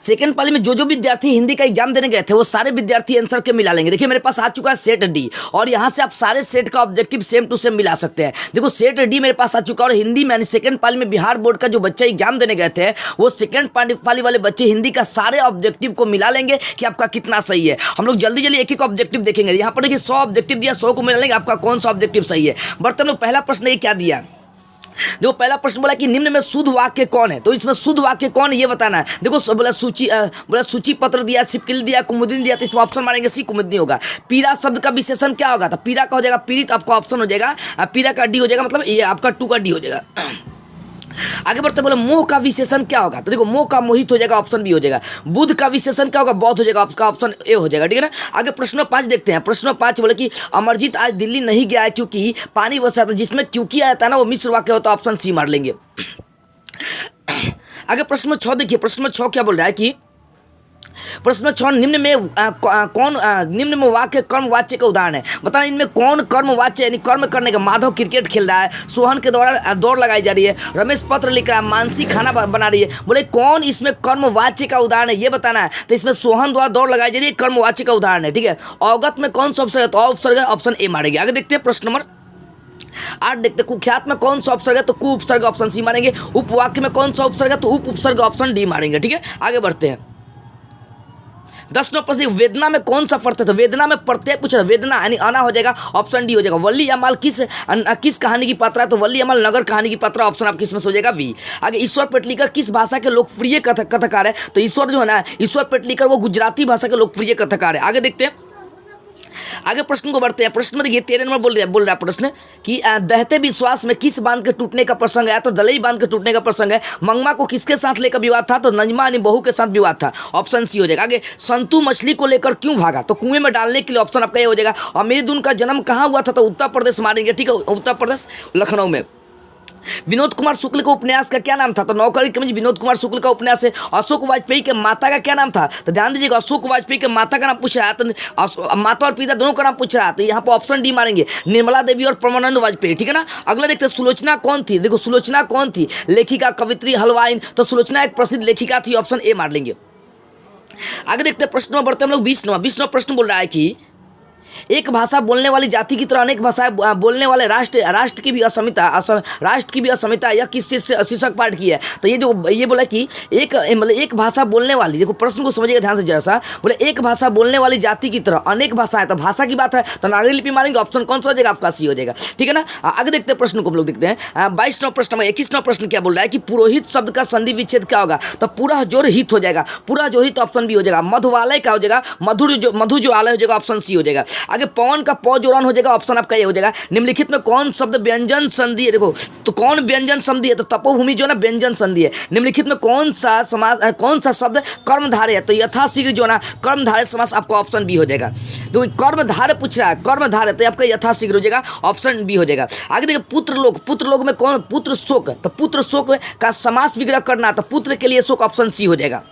Second पाली में जो विद्यार्थी हिंदी का एग्जाम देने गए थे वो सारे विद्यार्थी आंसर के मिला लेंगे। देखिए मेरे पास आ चुका है सेट डी, और यहाँ से आप सारे सेट का ऑब्जेक्टिव सेम टू सेम मिला सकते हैं। देखो सेट डी मेरे पास आ चुका है, और हिंदी में सेकंड पाली में बिहार बोर्ड का जो बच्चा एग्जाम देने गए थे वो सेकंड पाली वाले बच्चे हिंदी का सारे ऑब्जेक्टिव को मिला लेंगे कि आपका कितना सही है। हम लोग जल्दी जल्दी एक एक ऑब्जेक्टिव देखेंगे। यहाँ पर देखिए 100 ऑब्जेक्टिव दिया, 100 को मिला लेंगे आपका कौन सा ऑब्जेक्टिव सही है। बर्तन में पहला प्रश्न ये क्या दिया, देखो पहला प्रश्न बोला कि निम्न में शुद्ध वाक्य कौन है, तो इसमें शुद्ध वाक्य कौन है ये बताना है। देखो बोला सूची पत्र दिया, छिपकली दिया, कुमुदिनी दिया, तो इसमें ऑप्शन मारेंगे सी कुमुदिनी होगा। पीरा शब्द का विशेषण क्या होगा, तो पीरा का हो जाएगा पीड़ित, आपका ऑप्शन हो जाएगा पीरा का डी हो जाएगा, मतलब ये आपका 2 का डी हो जाएगा। आगे बढ़ते बोले मोह का विशेषण क्या होगा, तो देखो मोह का मोहित हो जाएगा, ऑप्शन बी हो जाएगा। बुद्ध का विशेषण क्या होगा, बौद्ध हो जाएगा, आपका ऑप्शन ए हो जाएगा, ठीक है ना। आगे प्रश्न 5 देखते हैं। प्रश्न 5 बोले कि अमरजीत आज दिल्ली नहीं गया है क्योंकि पानी बरसा था, जिसमें क्योंकि आया था ना वो मिश्र वाक्य होता है, ऑप्शन सी मार लेंगे। आगे प्रश्न 6 देखिए, प्रश्न 6 क्या बोल रहा है कि प्रश्न 6 निम्न में वाक्य कर्म वाच्य का उदाहरण है, बताना इनमें कौन कर्म वाच्य यानी कर्म करने का। माधव क्रिकेट खेल रहा है, सोहन के द्वारा दौड़ लगाई जा रही है, रमेश पत्र लिख रहा है, मानसी खाना बना रही है। बोले कौन इसमें कर्म वाच्य का उदाहरण है ये बताना है, तो इसमें सोहन द्वारा दौड़ लगाई जा रही है, कर्म वाच्य का उदाहरण है, ठीक है। अवगत में कौन सा उपसर्ग है, तो उपसर्ग है, ऑप्शन ए मारेंगे। आगे देखते हैं प्रश्न नंबर 8 देखते हैं। कुख्यात में कौन सा उपसर्ग है, तो कु उपसर्ग, ऑप्शन सी मारेंगे। उपवाक्य में कौन सा उपसर्ग है, तो उप उपसर्ग, ऑप्शन डी मारेंगे, ठीक है। आगे बढ़ते हैं। 10 नंबर प्रश्न, वेदना में कौन सा प्रत्यय, तो वेदना में प्रत्यय पूछ रहा है, वेदना यानी आना हो जाएगा, ऑप्शन डी हो जाएगा। वल्ली अमाल किस कहानी की पात्रा है, तो वल्ली अमाल नगर कहानी की पात्रा, ऑप्शन आप किस में हो जाएगा बी। आगे ईश्वर पेटलीकर किस भाषा के लोकप्रिय कथाकार है, तो ईश्वर जो है ना ईश्वर पेटलीकर वो गुजराती भाषा के लोकप्रिय कथाकार है। आगे देखते हैं, आगे प्रश्न को बढ़ते हैं। प्रश्न में देखिए 13 नंबर बोल रहा है प्रश्न कि दहते विश्वास में किस बांध के टूटने का प्रसंग है, तो दलई बांध के टूटने का प्रसंग है। मंगमा को किसके साथ लेकर विवाद था, तो नजमा यानी बहू के साथ विवाद था, ऑप्शन सी हो जाएगा। आगे संतू मछली को लेकर क्यों भागा, तो कुएं में डालने के लिए, ऑप्शन आपका ये हो जाएगा। अमीरुद्दीन का जन्म कहाँ हुआ था, तो उत्तर प्रदेश मारेंगे, ठीक है, उत्तर प्रदेश लखनऊ में। विनोद कुमार शुक्ल के उपन्यास का क्या नाम था, तो नौकरी कमीज विनोद कुमार शुक्ल का उपन्यास है। अशोक वाजपेयी के माता का क्या नाम था, तो ध्यान दीजिएगा अशोक वाजपेयी के माता का नाम पूछ रहा है, तो माता और पिता दोनों का नाम पूछ रहा है, तो यहाँ पर ऑप्शन डी मारेंगे, निर्मला देवी और परमानंद वाजपेयी, ठीक है ना। अगला देखते हैं सुलोचना कौन थी, देखो सुलोचना कौन थी, लेखिका, कवित्री, हलवाइन, तो सुलोचना एक प्रसिद्ध लेखिका थी, ऑप्शन ए मार लेंगे। आगे देखते हैं प्रश्न में बढ़ते हम लोग 20 नंबर प्रश्न बोल रहा है कि एक भाषा बोलने वाली जाति की तरह अनेक भाषाएं बोलने वाले राष्ट्र की भी असमिता यह किस चीज़ से शीर्षक पाठ की है, तो ये बोला कि एक भाषा बोलने वाली, देखो प्रश्न को समझिएगा ध्यान से जरा सा। बोले एक भाषा बोलने वाली जाति की तरह अनेक भाषाएं, तो भाषा की बात है, तो नागरी लिपि मारेंगे, ऑप्शन कौन सा हो जाएगा, आपका सी हो जाएगा, ठीक है ना। आगे देखते हैं प्रश्न को हम लोग देखते हैं। 22 नंबर प्रश्न में 21 नंबर प्रश्न क्या बोल रहा है कि पुरोहित शब्द का संधि विच्छेद क्या होगा, तो पूरा जोर हित हो जाएगा, पूरा जो हित, ऑप्शन बी हो जाएगा। मधुवालय क्या हो जाएगा, मधु जो आलय हो जाएगा, ऑप्शन सी हो जाएगा। आगे पवन का पौ जोड़न हो जाएगा, ऑप्शन आपका ये हो जाएगा। निम्नलिखित में कौन शब्द व्यंजन संधि है, देखो तो कौन व्यंजन संधि है, तो तपोभूमि जो है ना व्यंजन संधि है। निम्नलिखित में कौन सा शब्द कर्मधारय है, तो यथाशीघ्र जो है ना कर्मधारय समास, आपका ऑप्शन बी हो जाएगा। तो कर्मधारय पूछ रहा है, कर्मधारय, तो आपका यथाशीघ्र हो जाएगा, ऑप्शन बी हो जाएगा। आगे देखिए पुत्र लोग में कौन, पुत्र शोक, तो पुत्र शोक का समास विग्रह करना, तो पुत्र के लिए शोक, ऑप्शन सी हो जाएगा।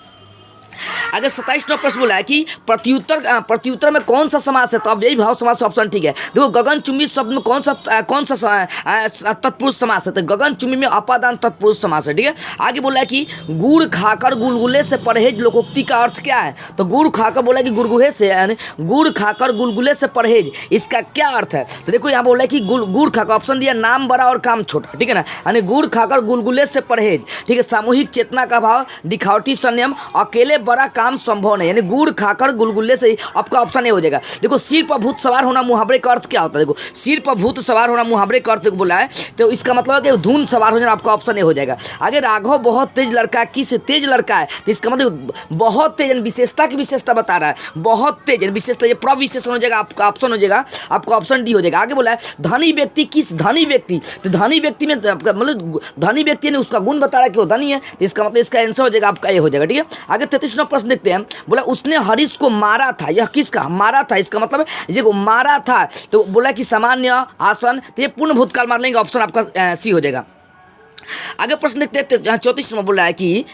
आगे 27 नंबर प्रश्न बोला है कि प्रत्युत्तर में कौन सा समास है, तो अब यही भाव समास, ऑप्शन ठीक है। देखो गगनचुंबी शब्द में कौन सा तत्पुरुष समास है, तो गगनचुंबी में अपादान तत्पुरुष समास है, ठीक है। आगे बोला है कि गुड़ खाकर गुलगुले से परहेज लोकोक्ति का अर्थ क्या है, तो गुड़ खाकर बोला कि गुड़गुले से, यानी गुड़ खाकर गुलगुले से परहेज, इसका क्या अर्थ है, तो देखो यहाँ बोला है कि गुड़ खाकर, ऑप्शन दिया नाम बड़ा और काम छोटा, ठीक है ना, यानी गुड़ खाकर गुलगुले से परहेज, ठीक है। सामूहिक चेतना का भाव, दिखावटी संयम, अकेले बड़ा काम संभव नहीं, यानी गुड़ खाकर गुलगुले से, आपका ऑप्शन ए हो जाएगा। देखो सिर पर भूत सवार होना मुहावरे का अर्थ क्या होता है, देखो सिर पर भूत सवार होना मुहावरे का अर्थ बोला है, तो इसका मतलब है कि धुन सवार हो जाना, आपका ऑप्शन ए हो जाएगा। आगे राघव बहुत तेज लड़का है, किस तेज लड़का है, तो इसका मतलब बहुत तेज, विशेषता की विशेषता बता रहा है, बहुत तेज विशेषता, ये प्रविशेषण हो जाएगा, आपका ऑप्शन हो जाएगा, आपका ऑप्शन डी हो जाएगा। आगे बोला है धनी व्यक्ति, किस धनी व्यक्ति, तो धनी व्यक्ति में मतलब धनी व्यक्ति ने उसका गुण बता रहा है कि वो धनी है, तो इसका मतलब इसका आंसर हो जाएगा, आपका ए हो जाएगा, ठीक है। आगे 33 नंबर प्रश्न देखते हैं। बोला उसने हरीश को मारा था, यह किसका मारा था, इसका मतलब देखो मारा था, तो बोला कि सामान्य आसन, तो ये पूर्ण भूतकाल मार लेंगे, ऑप्शन आपका सी हो जाएगा। आगे प्रश्न देखते हैं 34 में बोला है कि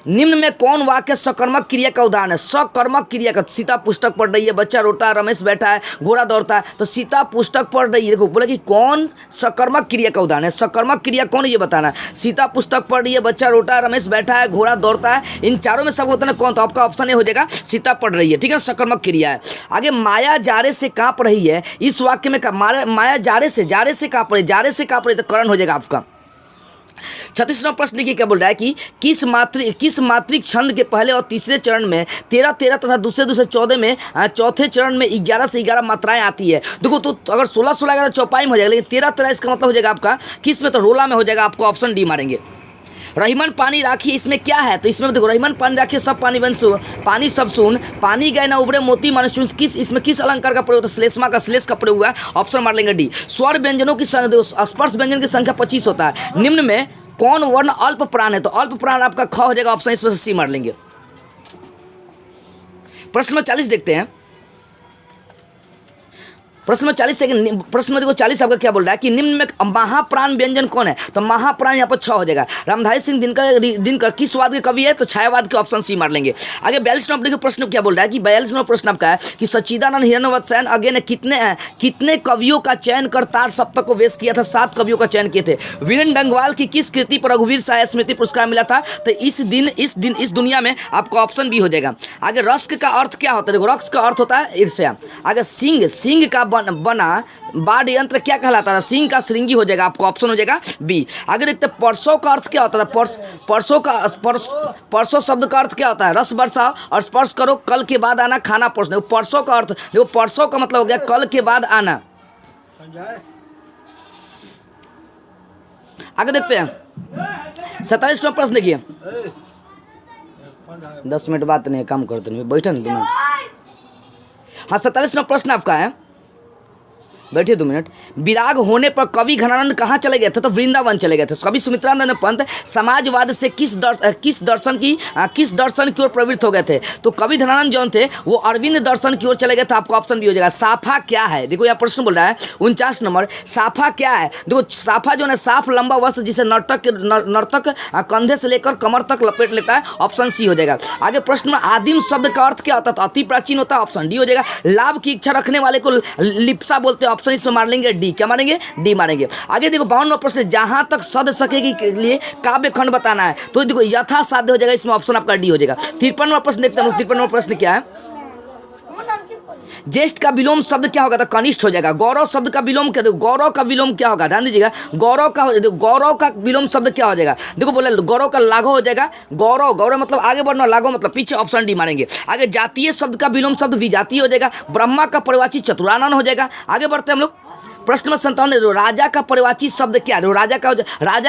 निम्न में कौन वाक्य सकर्मक क्रिया का उदाहरण है? सकर्मक क्रिया का, सीता पुस्तक पढ़ रही है, बच्चा रोता है, रमेश बैठा है, घोड़ा दौड़ता है, तो सीता पुस्तक पढ़ रही है। देखो बोले कि कौन सकर्मक क्रिया का उदाहरण है, सकर्मक क्रिया कौन है ये बताना है। सीता पुस्तक पढ़ रही है, बच्चा रोता है, रमेश बैठा है, घोड़ा दौड़ता है, इन चारों में सब बताना कौन, तो आपका ऑप्शन ए हो जाएगा सीता पढ़ रही है। ठीक है, सकर्मक क्रिया है। आगे माया जारे से कांप रही है, इस वाक्य में माया जारे से कांप रही, जारे से कांप रही, तो करण हो जाएगा आपका। 36वां प्रश्न देखिए क्या बोल रहा है कि किस मात्रिक छंद के पहले और तीसरे चरण में 13 तथा दूसरे 14 में चौथे चरण में 11 से 11 मात्राएं आती है। देखो तो अगर 16 अगर चौपाई में हो जाएगा, लेकिन 13 इसका मतलब हो जाएगा आपका किस में, तो रोला में हो जाएगा। आपको ऑप्शन डी मारेंगे। रहीमन पानी राखी, इसमें क्या है, तो इसमें देखो रहीमन पानी राखी सब पानी बन सु, पानी सब सुन, पानी गए ना उबरे मोती मानसून, इसमें किस अलंकार का प्रयोग, तो श्लेष्मा का श्लेष का प्रयोग हुआ है। ऑप्शन मार लेंगे डी। स्वर व्यंजनों की स्पर्श व्यंजन की संख्या 25 होता है। निम्न में कौन वर्ण अल्प प्राण है, तो अल्प प्राण आपका ख हो जाएगा। ऑप्शन इसमें से सी मार लेंगे। प्रश्न 40 देखते हैं। प्रश्न में 40 सेकंड, प्रश्न में देखो 40 आपका क्या बोल रहा है कि निम्न में महाप्राण व्यंजन कौन है, तो महाप्राण यहाँ पर 6 हो जाएगा। रामधारी सिंह दिनकर किस वाद के कवि है, तो छायावाद के, ऑप्शन सी मार लेंगे। आगे 42 नंबर देखिए प्रश्न क्या बोल रहा है कि 42 नंबर प्रश्न आपका है कि सच्चिदानंद हिरण्यवत्सयन अगे ने कितने कवियों का चयन कर तार सप्तक को वेश किया था? 7 कवियों का चयन किए थे। वीरेंद्र डंगवाल की किस कृति पर रघुवीर साय स्मृति पुरस्कार मिला था? तो इस दुनिया में आपका ऑप्शन बी हो जाएगा। आगे रस्क का अर्थ क्या होता है? देखो रस्क का अर्थ होता है ईर्ष्या। आगे सिंह का बना बाढ़ यंत्र क्या कहलाता था? सिंह का श्रृंगी हो जाएगा। आपको ऑप्शन हो जाएगा बी। आगे देखते हैं परसों का अर्थ क्या होता था? परसों शब्द का अर्थ क्या होता है? रस बरसाओ और स्पर्श करो, कल के बाद आना, खाना परोसना। परसों का अर्थ देखो, परसों का मतलब हो गया कल के बाद आना। आगे देखते हैं 47वां प्रश्न देखिए। 10 मिनट बात नहीं, काम करते नहीं, बैठे ना 2 मिनट। हाँ 47वां प्रश्न आपका है, बैठिए 2 मिनट। विराग होने पर कवि घनानंद कहाँ चले गए थे? तो वृंदावन चले गए थे। कवि सुमित्रानंद पंत समाजवाद से किस दर्शन की ओर प्रवृत्त हो गए थे? तो कवि घनानंद जो थे वो अरविंद दर्शन की ओर चले गए थे। आपको ऑप्शन भी हो जाएगा। साफा क्या है? देखो यहाँ प्रश्न बोल रहा है 49 नंबर, साफा क्या है? देखो साफा जो है साफ लंबा वस्त्र जिसे नर्तक कंधे से लेकर कमर तक लपेट लेता है। ऑप्शन सी हो जाएगा। आगे प्रश्न में आदिम शब्द का अर्थ क्या होता है? तो अति प्राचीन होता है। ऑप्शन डी हो जाएगा। लाभ की इच्छा रखने वाले को लिप्सा बोलते हैं। ऑप्शन इसमें मार लेंगे डी। क्या मारेंगे? डी मारेंगे। आगे देखो 52वां प्रश्न, जहां तक सद सके के लिए काव्य खंड बताना है, तो देखो यथा साध्य हो जाएगा। इसमें ऑप्शन आपका डी हो जाएगा। 53वां प्रश्न देखते हैं। 53वां प्रश्न क्या है? ज्येष्ठ का विलोम शब्द क्या होगा? तो कनिष्ठ हो जाएगा। गौरव शब्द का विलोम क्या? देखो गौरव का विलोम क्या होगा? ध्यान दीजिएगा। गौरव का विलोम शब्द क्या हो जाएगा? देखो बोले गौरव का लाघव हो जाएगा। गौरव मतलब आगे बढ़ना, लाघव मतलब पीछे। ऑप्शन डी मारेंगे। आगे जातीय शब्द का विलोम शब्द विजातीय हो जाएगा। ब्रह्मा का परिवाची चतुरानन हो जाएगा। आगे बढ़ते हैं हम लोग। प्रश्न में 57, राजा का परिवाची शब्द क्या है? राजा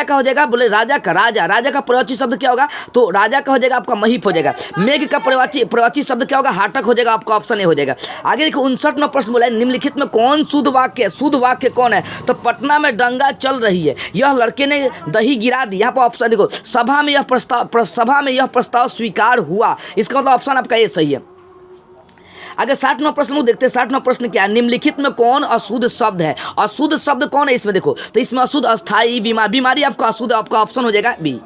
का हो जाएगा। बोले राजा का परिवाची शब्द क्या होगा? तो राजा का हो जाएगा आपका महीप हो जाएगा। मेघ का परिवाची शब्द क्या होगा? हाटक हो जाएगा। आपका ऑप्शन ए हो जाएगा। आगे देखो 59वां प्रश्न बोला है, निम्नलिखित में कौन शुद्ध वाक्य कौन है? तो पटना में दंगा चल रही है, यह लड़के ने दही गिरा दी। यहाँ पर ऑप्शन देखो, सभा में यह प्रस्ताव स्वीकार हुआ। इसका मतलब ऑप्शन आपका ये सही है। आगे 60वां प्रश्न देखते हैं। 60वां प्रश्न क्या है? निम्नलिखित में कौन अशुद्ध शब्द है? अशुद्ध शब्द कौन है इसमें? देखो तो इसमें अशुद्ध अस्थाई बीमारी आपका अशुद्ध, आपका ऑप्शन हो जाएगा बी।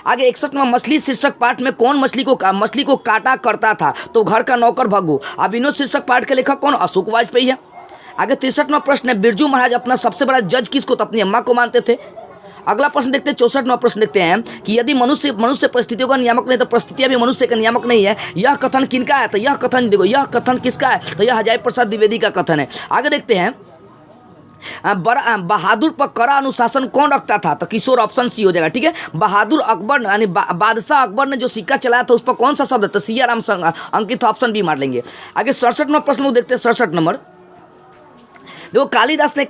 आगे 61वां मछली शीर्षक पाठ में कौन मछली को काटा करता था? तो घर का नौकर भग्गू। अभिनव शीर्षक पाठ के लेखक कौन? अशोक वाजपेयी है। आगे 63वां प्रश्न है, बिरजू महाराज अपना सबसे बड़ा जज किसको? तो अपनी अम्मा को मानते थे। अगला प्रश्न देखते हैं। 64वां प्रश्न देखते हैं कि यदि मनुष्य परिस्थितियों का नियामक नहीं तो परिस्थितियां भी मनुष्य का नियामक नहीं है। यह कथन किनका है? तो यह कथन देखो, यह कथन किसका है? तो यह हजारी प्रसाद द्विवेदी का कथन है। आगे देखते हैं बहादुर पर कड़ा अनुशासन कौन रखता था? तो किशोर। ऑप्शन सी हो जाएगा। ठीक है। बहादुर अकबर यानी बादशाह अकबर ने जो सिक्का चलाया था उस पर कौन सा शब्द? तो सियाराम अंकित। ऑप्शन बी मार लेंगे। आगे 67वां प्रश्न देखते हैं। 67 नंबर देखो, कालिदास ने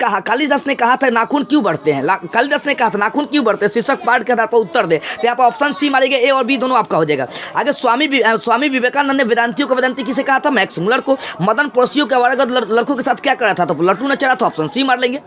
कहा था नाखून क्यों बढ़ते हैं? कालिदास ने कहा था नाखून क्यों बढ़ते हैं? शीर्षक पाठ के आधार पर उत्तर दे। तो यहाँ पर ऑप्शन सी मारेंगे। ए और बी दोनों आपका हो जाएगा। आगे स्वामी विवेकानंद ने वेदांतियों को वेदांती किसे कहा था? मैक्स मुलर को। मदन पड़ोसियों के अवारगत लड़कों के साथ क्या करा था? तो लट्टू ने चला था। ऑप्शन सी मार लेंगे।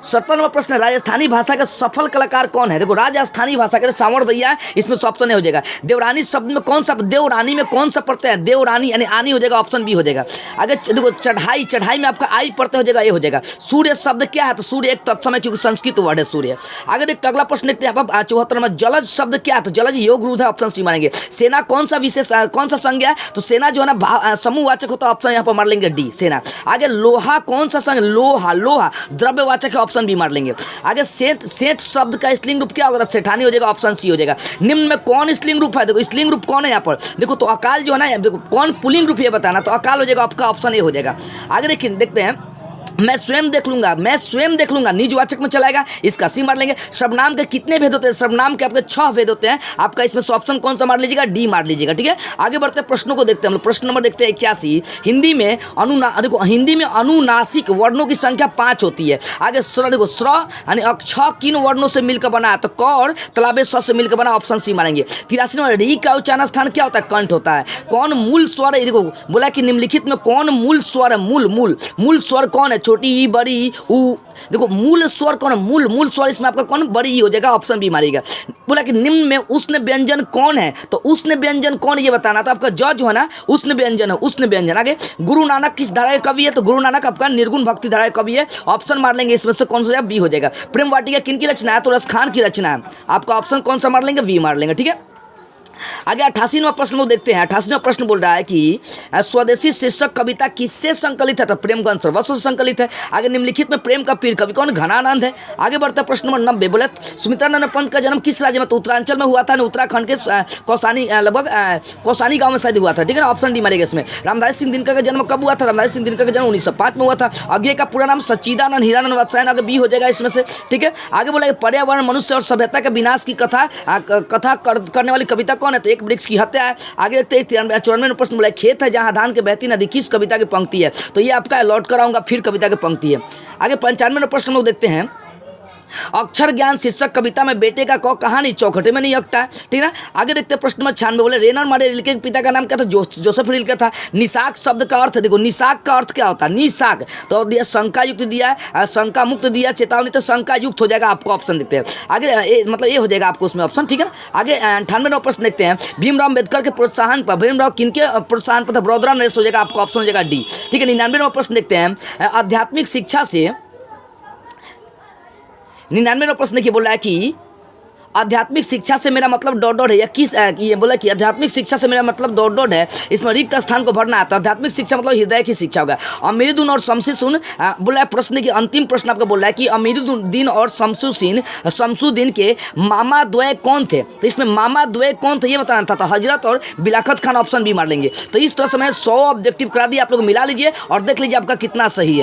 17 नंबर प्रश्न है, राजस्थानी भाषा का सफल कलाकार कौन है? देखो राजस्थानी भाषा के सामर दैया है, इसमें ऑप्शन ए हो जाएगा। देवरानी शब्द में कौन सा, देवरानी में कौन सा प्रत्यय है? देवरानी यानी आनी हो जाएगा, ऑप्शन बी हो जाएगा। आगे देखो चढ़ाई, चढ़ाई में आपका आई प्रत्यय हो जाएगा, ए हो जाएगा। सूर्य शब्द क्या है? तो सूर्य एक तत्सम है, क्योंकि संस्कृत वर्ड है सूर्य। आगे देखते अगला प्रश्न देखते हैं आप 74 नंबर, जलज शब्द क्या है? तो जलज योग रूढ़ है, ऑप्शन सी मानेंगे। सेना कौन सा विशेष, कौन सा संज्ञा है? तो सेना जो है ना समूहवाचक होता है, ऑप्शन यहाँ पर मार लेंगे डी सेना। आगे लोहा कौन सा संज्ञा? लोहा, लोहा द्रव्यवाचक है, ऑप्शन बी मार लेंगे। आगे सेठ, सेठ शब्द का स्त्रीलिंग रूप क्या होगा? सेठानी हो जाएगा, ऑप्शन सी हो जाएगा। निम्न में कौन स्त्रीलिंग रूप है? देखो स्त्रीलिंग रूप कौन है यहाँ पर? देखो तो अकाल जो है ना, देखो कौन पुल्लिंग रूप ये बताना, तो अकाल हो जाएगा, आपका ऑप्शन ए हो जाएगा। आगे देखिए देखते हैं, मैं स्वयं देख लूंगा, मैं स्वयं देख लूंगा निजवाचक में चलाएगा, इसका सी मार लेंगे। सर्वनाम के कितने भेद होते हैं? सर्वनाम के आपके 6 भेद होते हैं, आपका इसमें से ऑप्शन कौन सा मार लीजिएगा? डी मार लीजिएगा, ठीक है। आगे बढ़ते हैं, प्रश्नों को देखते हैं हम लोग। प्रश्न नंबर देखते हैं 81, हिंदी में देखो हिंदी में अनुनासिक वर्णों की संख्या 5 होती है। आगे स्र, देखो स्र यानी अक्षर किन वर्णों से मिलकर बना है? तो क और तलाबे स से मिलकर बना, ऑप्शन सी मारेंगे। 83 नंबर, री का उच्चारण स्थान क्या होता है? कंठ होता है। कौन मूल स्वर है? देखो बोला कि निम्नलिखित में कौन मूल स्वर है? मूल स्वर कौन है? छोटी ई, बड़ी ऊ, देखो मूल स्वर कौन है? मूल स्वर इसमें आपका कौन? बड़ी ई हो जाएगा, ऑप्शन बी मारेगा। बोला कि निम्न में उष्ण व्यंजन कौन है? तो उष्ण व्यंजन कौन ये बताना, तो आपका ज जो है ना उष्ण व्यंजन है, उष्ण व्यंजन। आगे गुरु नानक किस धारा के कवि है? तो गुरु नानक आपका निर्गुण भक्ति धारा के कवि है, ऑप्शन मार लेंगे इसमें से कौन सा हो जाएगा? बी हो जाएगा। प्रेम वाटिका किनकी रचना है? तो रसखान की रचना है, आपका ऑप्शन कौन सा मार लेंगे? बी मार लेंगे, ठीक है। आगे 88वां प्रश्न को देखते हैं। 88वां प्रश्न बोल रहा है कि स्वदेशी शीर्षक कविता किससे संकलित है? तो प्रेमगंज सर्वस्व से संकलित है। आगे निम्नलिखित में प्रेम का पीर कवि कौन? घनानंद है। आगे बढ़ता है प्रश्न नंबर 90, बोले सुमित्रानंद पंत का जन्म किस राज्य में? तो उत्तरांचल में हुआ था, उत्तराखंड के कौसानी, लगभग कौसानी गांव में शायद हुआ था, ठीक है ना, ऑप्शन डी मारेगा इसमें। रामदास सिंह दिनकर का जन्म कब हुआ था? रामदास सिंह दिनकर का जन्म 1905 में हुआ था। आगे का पूरा नाम सच्चिदानंद हीरानंद वात्स्यायन, आगे बी हो जाएगा इसमें से, ठीक है। आगे बोला पर्यावरण मनुष्य और सभ्यता के विनाश की कथा करने वाली कविता कौन है? तो एक वृक्ष की हत्या है। आगे देखते हैं 94 प्रश्न बोला खेत है जहां धान के बहती नदी किस कविता की पंक्ति है? तो ये आपका लौट कर आऊंगा फिर कविता की पंक्ति है। आगे 95 प्रश्न लोग देखते हैं, अक्षर ज्ञान शीर्षक कविता में बेटे का कौ कहानी चौखटे में नहीं अकता है, ठीक है ना। आगे देखते हैं प्रश्न नंबर 96, बोले रेनर मारे रिल्के के पिता का नाम क्या था? जोसेफ रिल्के था। निशाक शब्द का अर्थ देखो, निशाक का अर्थ क्या होता है? निशाक तो दिया शंका युक्त दिया है, शंका मुक्त दिया, चेतावनी, तो शंका युक्त हो जाएगा, आपको ऑप्शन देते हैं। आगे मतलब ये हो जाएगा आपको उसमें ऑप्शन, ठीक है ना। आगे 98वां प्रश्न देखते हैं, भीमराव अम्बेडकर के प्रोत्साहन पर, भीमराव किनके प्रोत्साहन पर था? बड़ौदा नरेश हो जाएगा, आपको ऑप्शन हो जाएगा डी, ठीक है। 99वां प्रश्न देखते हैं, आध्यात्मिक शिक्षा से 99वां प्रश्न देखिए, बोल रहा है कि आध्यात्मिक शिक्षा से मेरा मतलब डॉट डॉट है, या किस ये बोला कि आध्यात्मिक शिक्षा से मेरा मतलब डॉट डॉट है, इसमें रिक्त स्थान को भरना है। तो आध्यात्मिक शिक्षा मतलब हृदय की शिक्षा होगा। अमीरुद्दीन और शमसुद्दीन बोला है प्रश्न की अंतिम प्रश्न आपका बोल रहा है कि अमीरुद्दीन और शमसुद्दीन के मामा द्वय कौन थे? तो इसमें मामा द्वय कौन थे ये बताना था, तो हजरत और बिलाखत खान, ऑप्शन बी मार लेंगे। तो इस तरह से मैं 100 ऑब्जेक्टिव करा दिया, आप लोग मिला लीजिए और देख लीजिए आपका कितना सही है।